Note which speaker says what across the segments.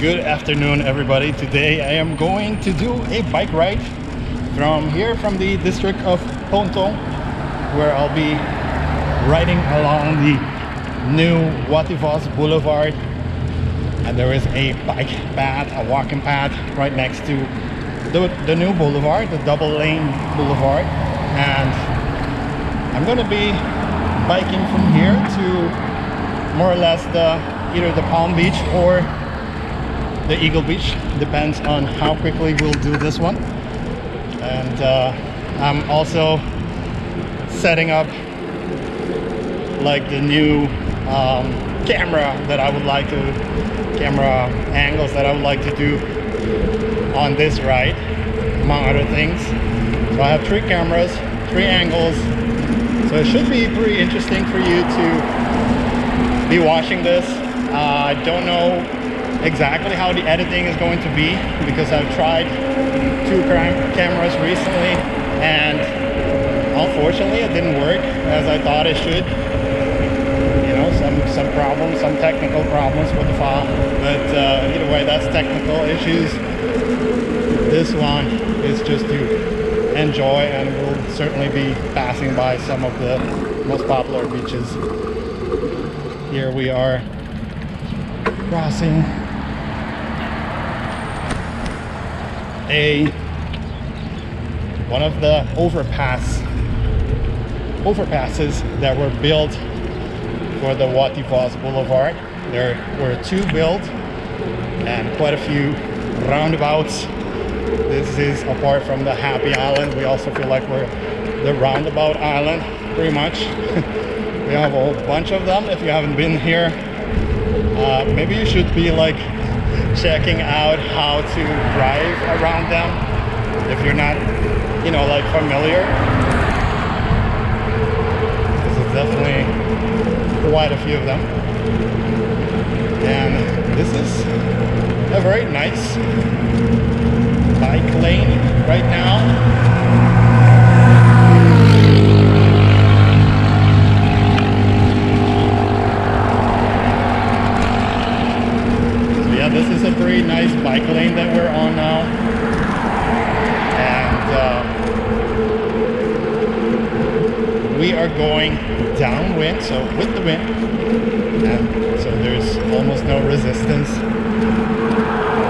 Speaker 1: Good afternoon, everybody. Today I am going to do a bike ride from here, from the district of Pontong, where I'll be riding along the new Watty Vos boulevard. And there is a bike path, a walking path right next to the new boulevard, the double lane boulevard. And I'm going to be biking from here to more or less either the Palm Beach or the Eagle Beach. Depends on how quickly we'll do this one. And I'm also setting up like the new camera angles that I would like to do on this ride, among other things. So I have 3 cameras, 3 angles, so it should be pretty interesting for you to be watching this. I don't know exactly how the editing is going to be, because I've tried 2 cameras recently and unfortunately it didn't work as I thought it should. You know, some problems, some technical problems with the file, but either way, that's technical issues. This one is just to enjoy, and we'll certainly be passing by some of the most popular beaches. Here we are crossing one of the overpasses that were built for the Watty Vos Boulevard. There were 2 built and quite a few roundabouts. This is apart from the Happy Island. We also feel like we're the roundabout island, pretty much. We have a whole bunch of them. If you haven't been here, maybe you should be like checking out how to drive around them if you're not, you know, like familiar. This is definitely quite a few of them, and this is a very nice bike lane right now. This is a pretty nice bike lane that we're on now, and we are going downwind, so with the wind, and so there's almost no resistance.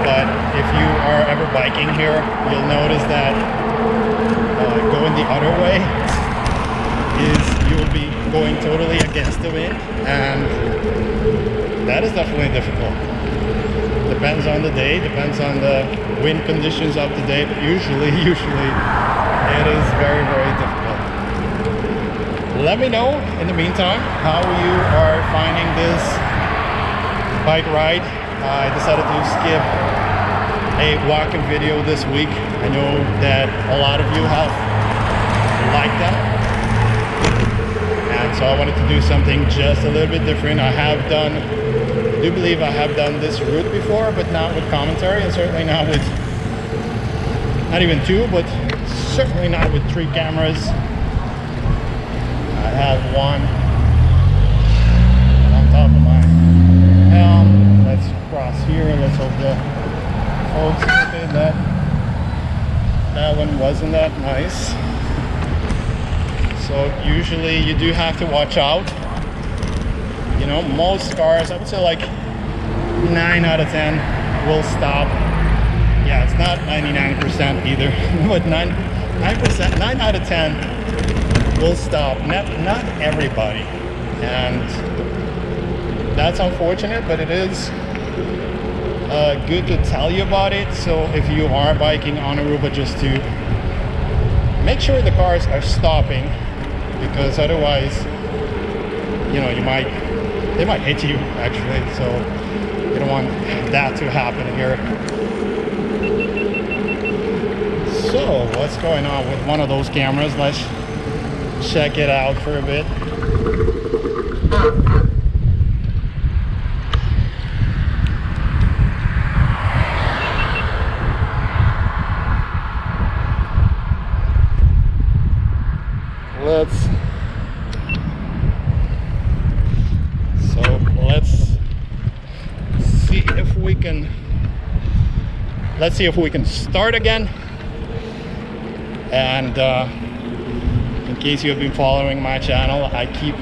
Speaker 1: But if you are ever biking here, you'll notice that going the other way is you'll be going totally against the wind, and that is definitely difficult. Depends on the day, depends on the wind conditions of the day, but usually it is very, very difficult. Let me know in the meantime how you are finding this bike ride. I decided to skip a walking video this week. I know that a lot of you have liked them, and so I wanted to do something just a little bit different. I do believe I have done this route before, but not with commentary, and certainly not with, not even 2, but certainly not with 3 cameras. I have one on top of my helm. Let's cross here. Let's hope the folks, okay, that one wasn't that nice. So usually you do have to watch out. You know, most cars, I would say like 9 out of 10 will stop. Yeah, it's not 99% either, but 9 out of 10 will stop. Not everybody, and that's unfortunate, but it is good to tell you about it. So if you are biking on Aruba, just to make sure the cars are stopping, because otherwise, you know, they might hit you actually, so you don't want that to happen here. So what's going on with one of those cameras? Let's check it out for a bit. Let's see if we can let's see if we can start again. And in case you have been following my channel, I keep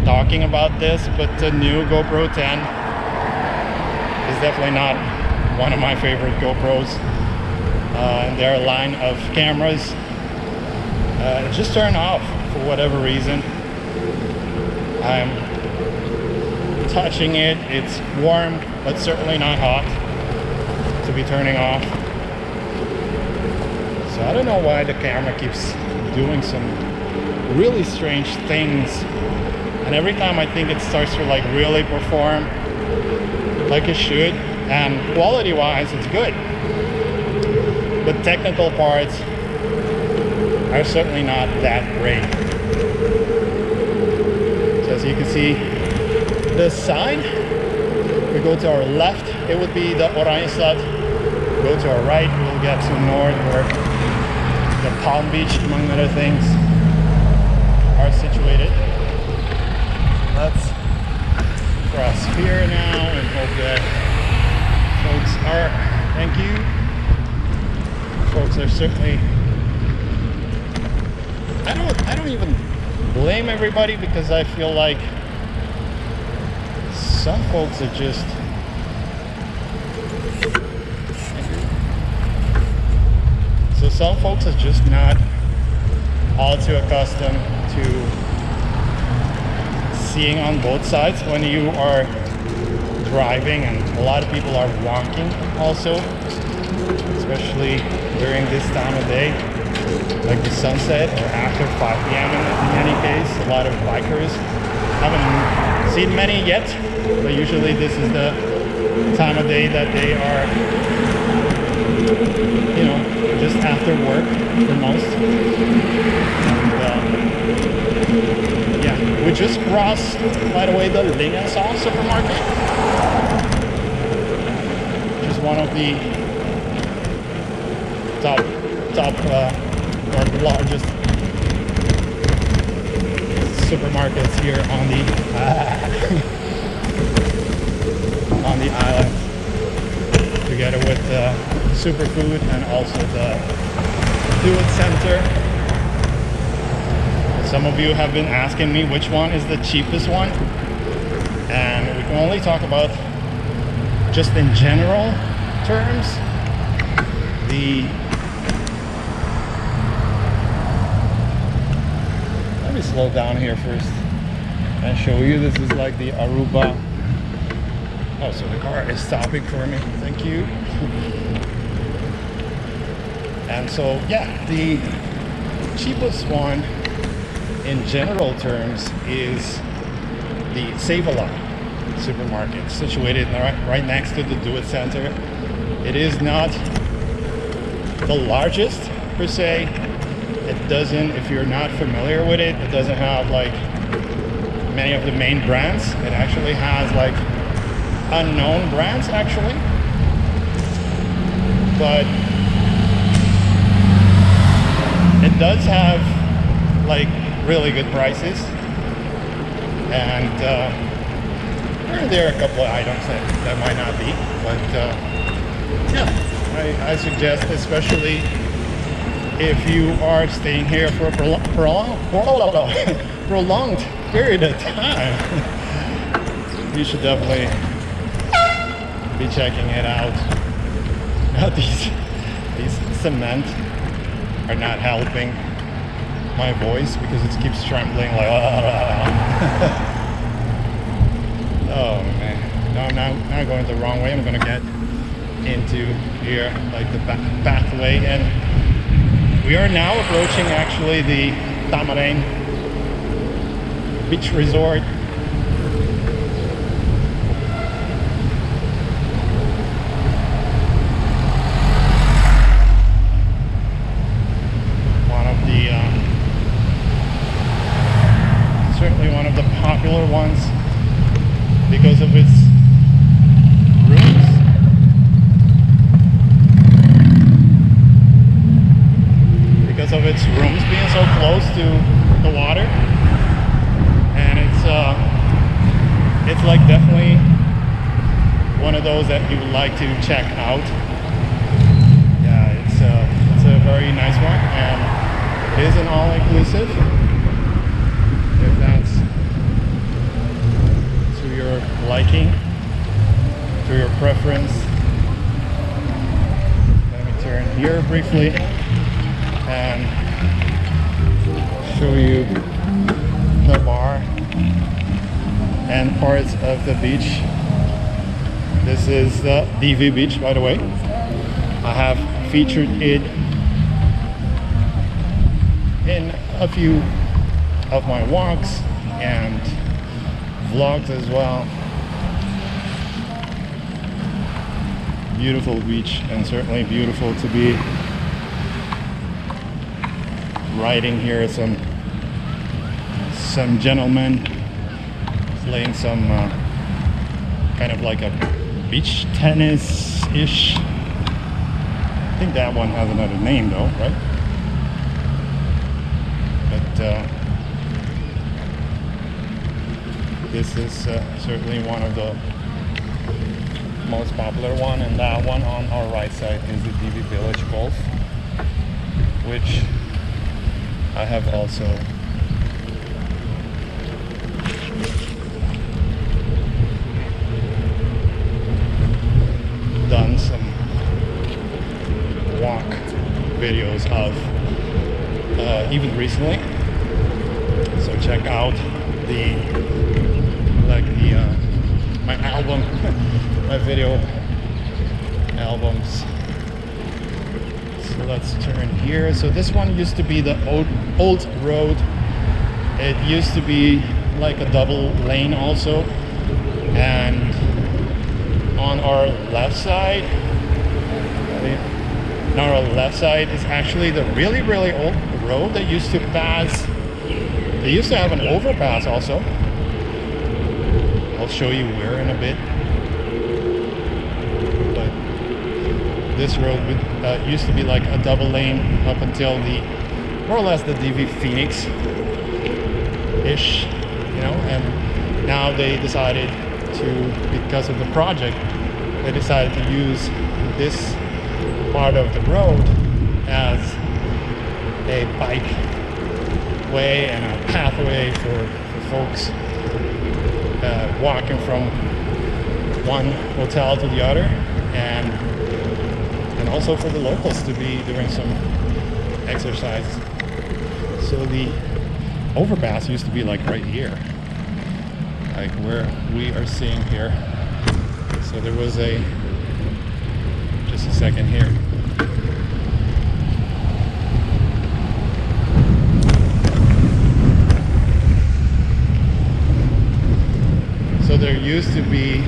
Speaker 1: talking about this, but the new GoPro 10 is definitely not one of my favorite GoPros. And their line of cameras just turned off for whatever reason. I'm touching it, it's warm, but certainly not hot to be turning off. So I don't know why the camera keeps doing some really strange things, and every time I think it starts to like really perform like it should, and quality wise it's good, but technical parts are certainly not that great. So as you can see, this side, we go to our left, it would be the Oranjestad. Go to our right, we'll get to north where the Palm Beach, among other things, are situated. Let's cross here now and hope that folks are, thank you. Folks are certainly, I don't even blame everybody, because I feel like some folks are just some folks are just not all too accustomed to seeing on both sides when you are driving, and a lot of people are walking also, especially during this time of day, like the sunset or after 5 p.m. in any case. A lot of bikers, haven't seen many yet, but usually this is the time of day that they are, you know, just after work for most. And, yeah, we just crossed, by the way, the Lingensaal supermarket, which is one of the top or largest supermarkets here on the island, together with Superfood and also the Do-It Center. Some of you have been asking me which one is the cheapest one, and we can only talk about just in general terms. Let me slow down here first and show you. This is like the Aruba. Oh, so the car is stopping for me. Thank you. And so, yeah, the cheapest one in general terms is the Save-A-Lot supermarket, situated right next to the Do-It Center. It is not the largest per se. It doesn't, if you're not familiar with it, it doesn't have like many of the main brands. It actually has like unknown brands actually, but it does have like really good prices, and there are a couple of items that might not be, but yeah, I suggest, especially if you are staying here for a prolonged period of time, you should definitely be checking it out. Now these cement are not helping my voice because it keeps trembling like oh man, no, I'm now going the wrong way. I'm gonna get into here like the pathway, and we are now approaching actually the Tamarind beach resort. Certainly one of the popular ones because of its rooms. Because of its rooms being so close to the water, and it's like definitely one of those that you would like to check out very nice one, and it is an all-inclusive. If that's to your liking, to your preference. Let me turn here briefly and show you the bar and parts of the beach. This is the DV beach, by the way. I have featured it in a few of my walks and vlogs as well. Beautiful beach, and certainly beautiful to be riding here. Some gentlemen playing some kind of like a beach tennis-ish. I think that one has another name though, right? But this is certainly one of the most popular one, and that one on our right side is the DV Village Golf, which I have also done some walk videos of even recently, so check out my album my video albums. So let's turn here. So this one used to be the old road. It used to be like a double lane also, and on our left side, is actually the really old road that used to pass. They used to have an overpass also. I'll show you where in a bit. But this road used to be like a double lane up until more or less the DV Phoenix-ish, you know, and now they decided to, because of the project, they decided to use this part of the road as a bike way and a pathway for folks walking from one hotel to the other, and also for the locals to be doing some exercise. So the overpass used to be like right here, like where we are seeing here. So there was just a second here. So there used to be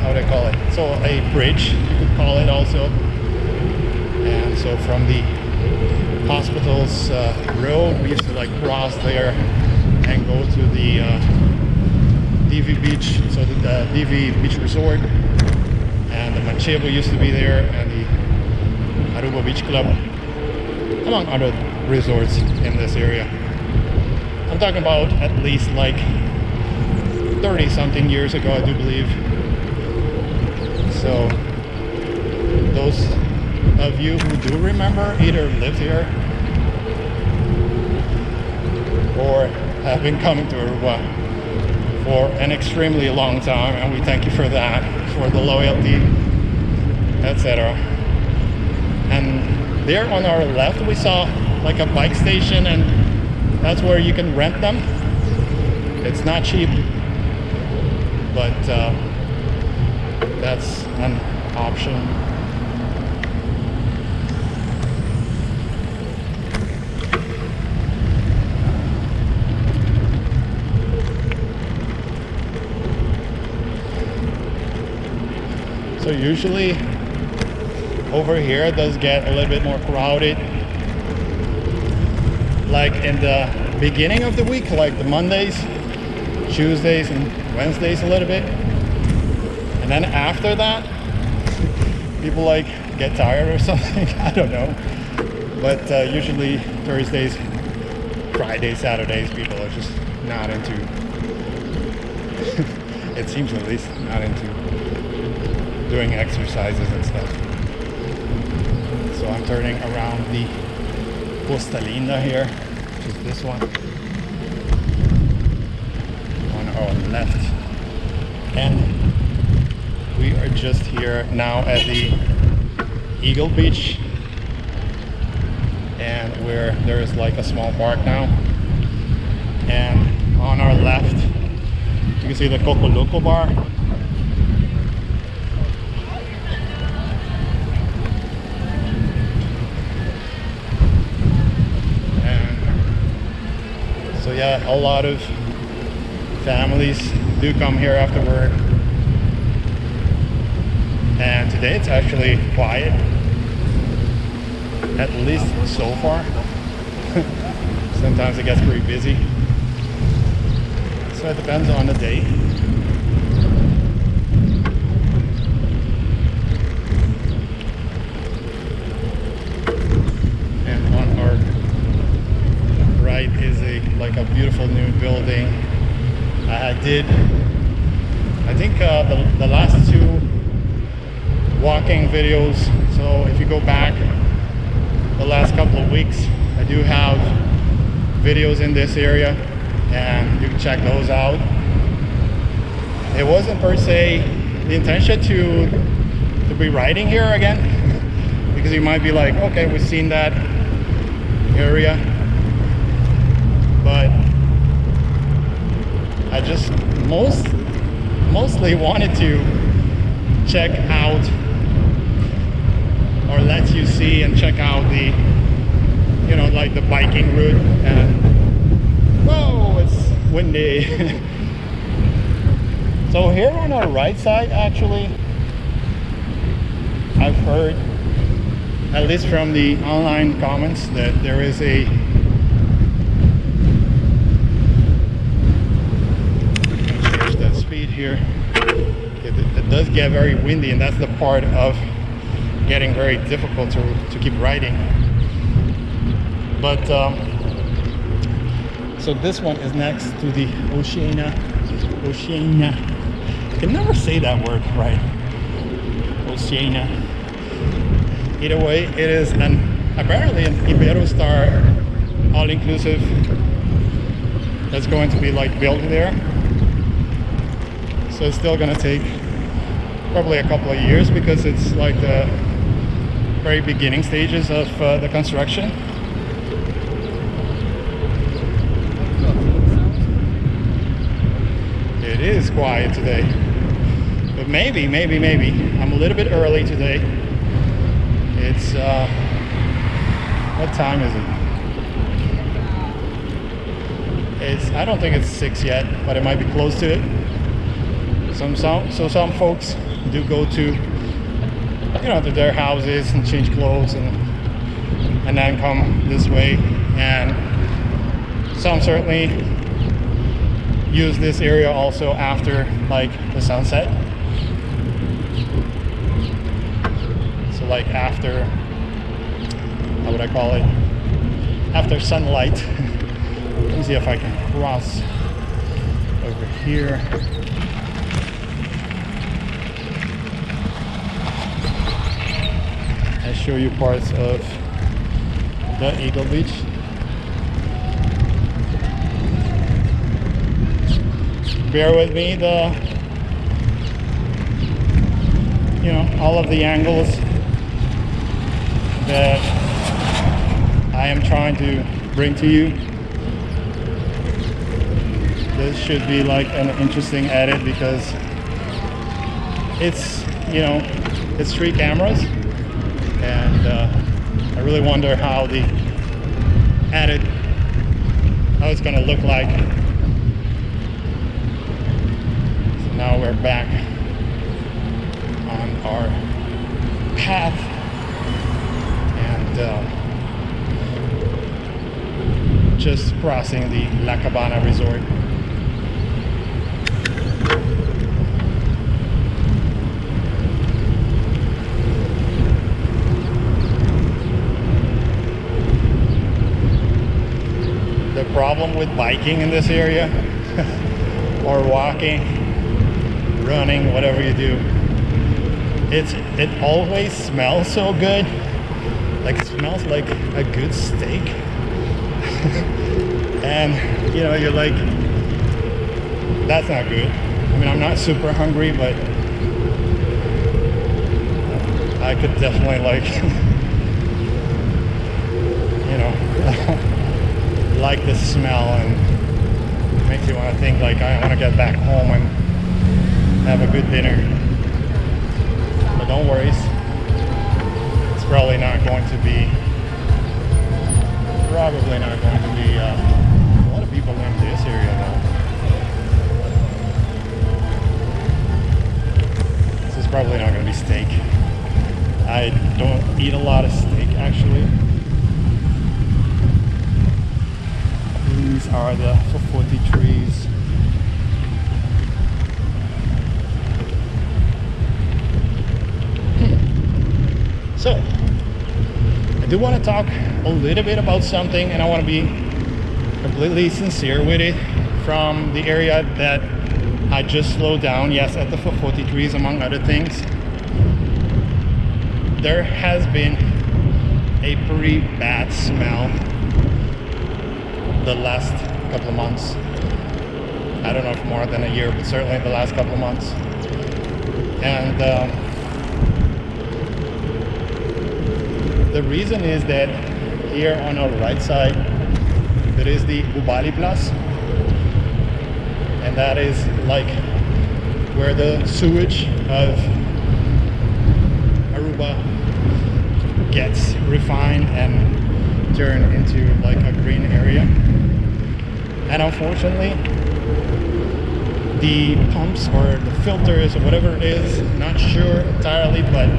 Speaker 1: how do I call it? So a bridge, you could call it also. And so from the hospital's road, we used to like cross there and go to the DV beach, so the DV Beach Resort, and the Manchego used to be there, and the Aruba Beach Club, among other resorts in this area. I'm talking about at least like 30 something years ago, I do believe. So those of you who do remember either lived here or have been coming to Aruba for an extremely long time, and we thank you for that, for the loyalty, etc. And there on our left we saw like a bike station, and that's where you can rent them. It's not cheap, but that's an option. So usually over here it does get a little bit more crowded, like in the beginning of the week, like the Mondays, Tuesdays and Wednesdays a little bit, and then after that people like get tired or something. I don't know, but usually Thursdays, Fridays, Saturdays people are just not into it seems at least not into doing exercises and stuff. So I'm turning around the Postalina here, which is this one, on our left. And we are just here now at the Eagle Beach, and where there is like a small park now. And on our left, you can see the Coco Loco bar. So yeah, a lot of families do come here after work, and today it's actually quiet, at least so far. Sometimes it gets pretty busy, so it depends on the day. And on our right is like a beautiful new building. I think the last two walking videos, so if you go back the last couple of weeks, I do have videos in this area and you can check those out. It wasn't per se the intention to be riding here again, because you might be like, okay, we've seen that area, but I just mostly wanted to check out, or let you see and check out the, you know, like the biking route. And whoa, it's windy. So here on our right side, actually, I've heard, at least from the online comments, that there is a speed here. It does get very windy, and that's the part of getting very difficult to keep riding. But so this one is next to the Oceania. I can never say that word right. Oceania. Either way, it is apparently an Iberostar all-inclusive that's going to be like built there. So it's still gonna take probably a couple of years, because it's like the very beginning stages of the construction. It is quiet today, but maybe I'm a little bit early today. It's what time is it? I don't think it's 6 yet, but it might be close to it. So some folks do go to, you know, to their houses and change clothes and then come this way, and some certainly use this area also after like the sunset. So like after, how would I call it? After sunlight. Let me see if I can cross over here. I show you parts of the Eagle Beach. Bear with me, you know, all of the angles that I am trying to bring to you. This should be like an interesting edit, because it's, you know, it's 3 cameras. And I really wonder how the edit, how it's gonna look like. So now we're back on our path, and just crossing the La Cabana Resort. The problem with biking in this area, or walking, running, whatever you do, it always smells so good. like smells like a good steak. And you know, you're like, that's not good. I mean, I'm not super hungry, but I could definitely like you know like the smell, and makes you want to think like I want to get back home and have a good dinner. But don't worry, it's probably not going to be a lot of people in this area though. This is probably not going to be steak. I don't eat a lot of steak actually. These are the fofoti trees. So, I do want to talk a little bit about something, and I want to be completely sincere with it. From the area that I just slowed down, yes, at the fofoti trees among other things, there has been a pretty bad smell the last couple of months. I don't know if more than a year, but certainly the last couple of months. And the reason is that here on our right side there is the Watty Vos, and that is like where the sewage of Aruba gets refined and turned into like a green area. And unfortunately, the pumps or the filters or whatever it is, not sure entirely, but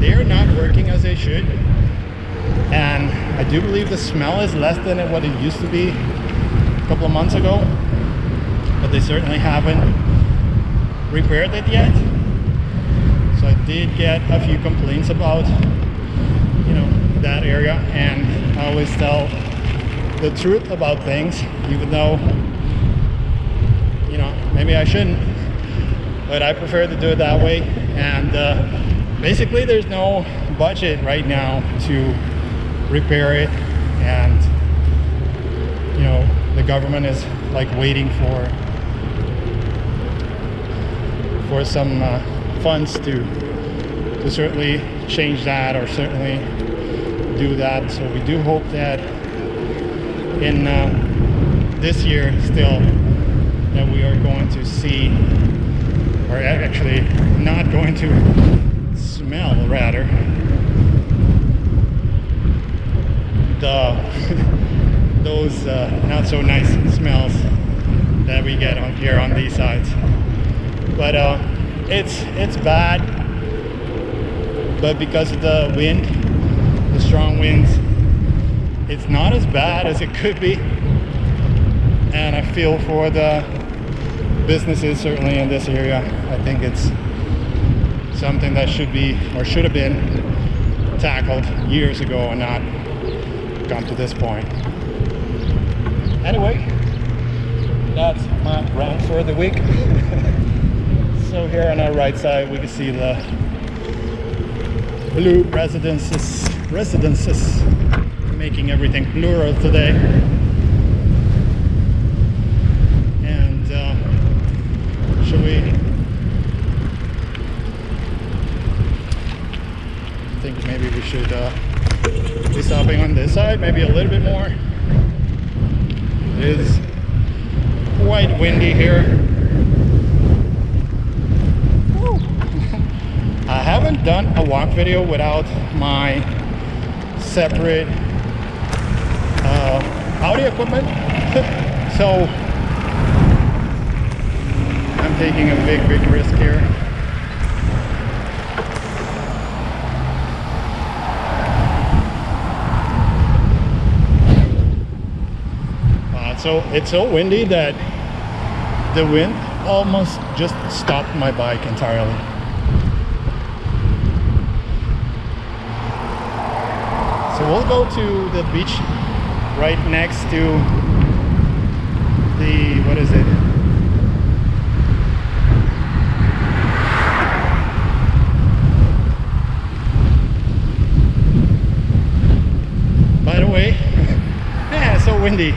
Speaker 1: they're not working as they should. And I do believe the smell is less than what it used to be a couple of months ago, but they certainly haven't repaired it yet. So I did get a few complaints about, you know, that area, and I always tell the truth about things, even though, you know, maybe I shouldn't, but I prefer to do it that way. And basically there's no budget right now to repair it, and you know, the government is like waiting for some funds to certainly change that, or certainly do that. So we do hope that in this year still that we are going to see, or actually not going to smell rather, those not so nice smells that we get on here on these sides. But it's bad, but because of the wind, the strong winds, it's not as bad as it could be. And I feel for the businesses certainly in this area. I think it's something that should be, or should have been, tackled years ago and not come to this point. Anyway, that's my rant for the week. So here on our right side we can see the blue residences making everything plural today. And should we, I think maybe we should be stopping on this side, maybe a little bit more. It is quite windy here. I haven't done a walk video without my separate audio equipment, so I'm taking a big risk here. So it's so windy that the wind almost just stopped my bike entirely. So we'll go to the beach right next to the, what is it? windy.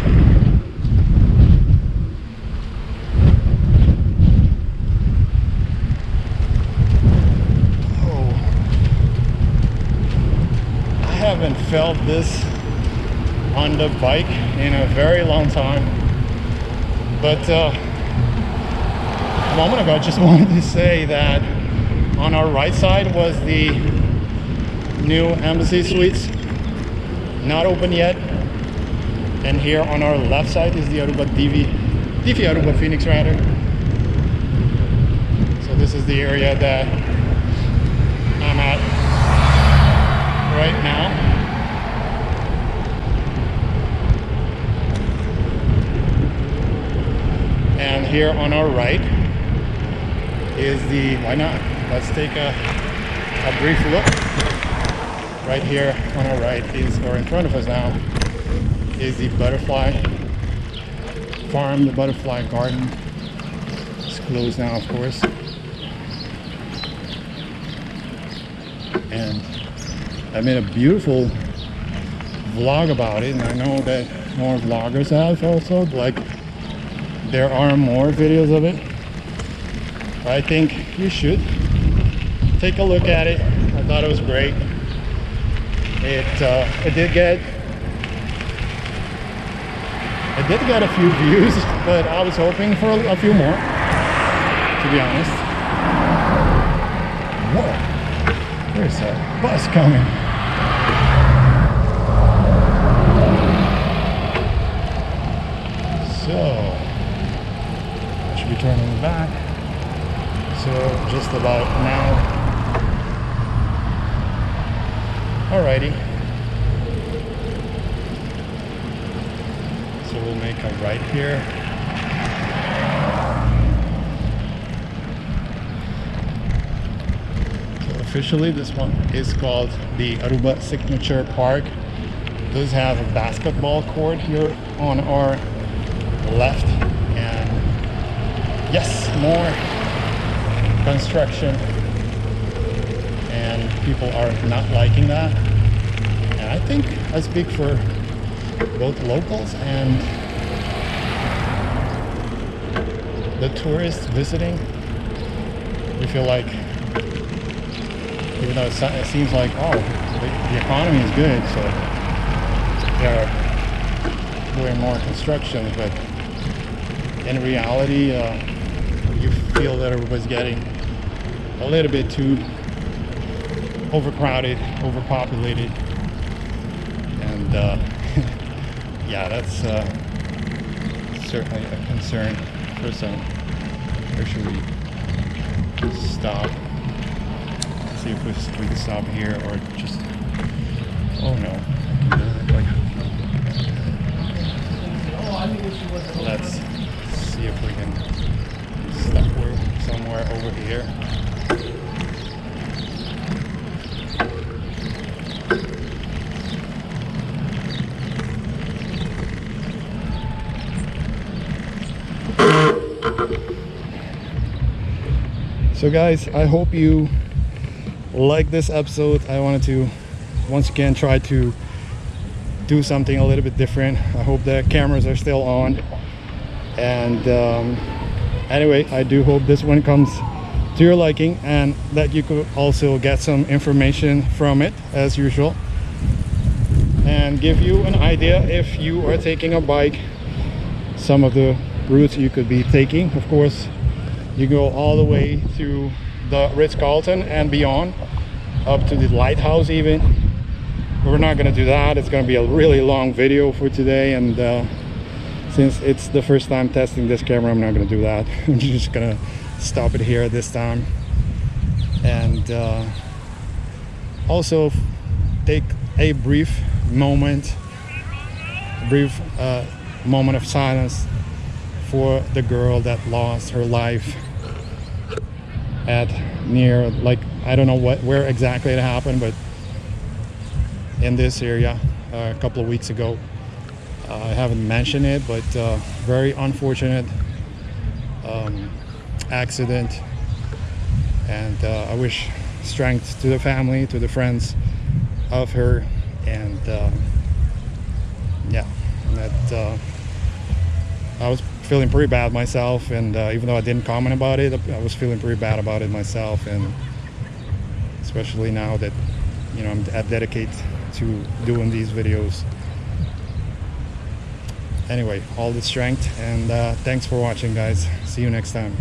Speaker 1: Oh, I haven't felt this on the bike in a very long time, but a moment ago I just wanted to say that on our right side was the new Embassy Suites, not open yet, and here on our left side is the Aruba Aruba Phoenix rather. So this is the area that I'm at right now. And here on our right is the, why not? Let's take a brief look. Right here on our right is, or in front of us now, is the butterfly farm, the butterfly garden. It's closed now, of course. And I made a beautiful vlog about it, and I know that more vloggers have also, like there are more videos of it. But I think you should take a look at it. I thought it was great. It did get a few views, but I was hoping for a few more, to be honest. Whoa, there's a bus coming. So I should be turning back. So just about now. Alrighty. So we'll make a right here. So officially this one is called the Aruba Signature Park. It does have a basketball court here on our left, and yes, more construction, and people are not liking that. And I think I speak for both locals and the tourists visiting. We feel like, even though it seems like, oh, the economy is good, so they're doing more construction, but in reality, you feel that everybody's getting a little bit too overcrowded, overpopulated, and yeah, that's certainly a concern for some. Where should we stop? Let's see if we can stop here, or just, oh no, let's see if we can stop somewhere over here. So guys, I hope you like this episode. I wanted to once again try to do something a little bit different. I hope the cameras are still on, and anyway, I do hope this one comes to your liking and that you could also get some information from it as usual, and give you an idea if you are taking a bike, some of the routes you could be taking. Of course, you go all the way to the Ritz-Carlton and beyond, up to the lighthouse even. We're not going to do that. It's going to be a really long video for today, and since it's the first time testing this camera, I'm not going to do that. I'm just going to stop it here this time, and also take a brief moment of silence for the girl that lost her life at near, like, I don't know where exactly it happened, but in this area a couple of weeks ago. I haven't mentioned it, but very unfortunate accident, and I wish strength to the family, to the friends of her, and yeah, that I was feeling pretty bad myself, and even though I didn't comment about it, I was feeling pretty bad about it myself, and especially now that, you know, I'm dedicated to doing these videos. Anyway, all the strength, and thanks for watching, guys. See you next time.